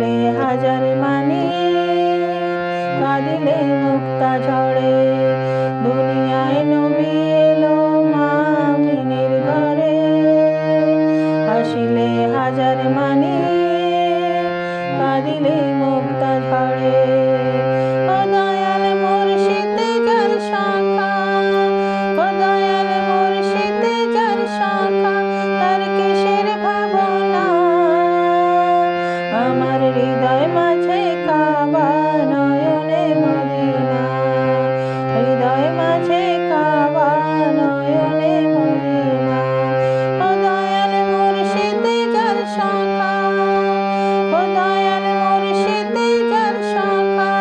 হাসিলে হাজার মানি, কাঁদিলে মুক্তা ঝরে। দুনিয়ায় নবী এলো মা আমিনের ঘরে, হাসিলে হাজার মানি, কাঁদিলে মুক্তা ঝরে। ও দয়াল মুর্শিদ যার শাখা, ও দয়াল মুর্শিদ যার শাখা, তার কিসের ভাবনা। আমার হৃদয় মাঝে কাবা, নয়নে মদিনা। হৃদয় মাঝে কাবা, নয়নে মদিনা। ও দয়াল মুর্শিদ যার শাখা, ও দয়াল মুর্শিদ যার শাখা,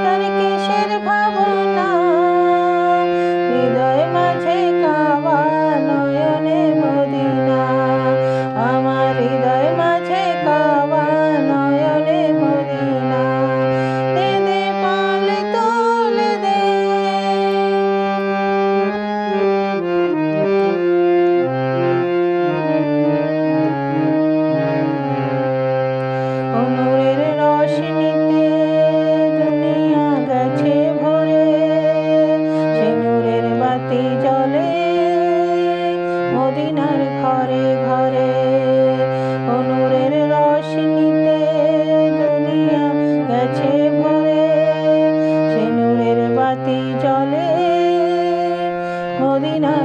তার কিসের ভাবনা। হৃদয় মাঝে কাবা, নয়নে মদিনা। আমার হৃদয় মাঝে কাবা, নয়নে মদিনা। দে দে পাল তুলে দে, ও নূরের রোশনীতে দুনিয়া গেছে ভরে। সে নূরের বাতি জ্বলে মদিনার ঘরে ঘরে। ও নূরের রোশনীতে দুনিয়া গেছে ভরে। সে নূরের বাতি জ্বলে মদিনার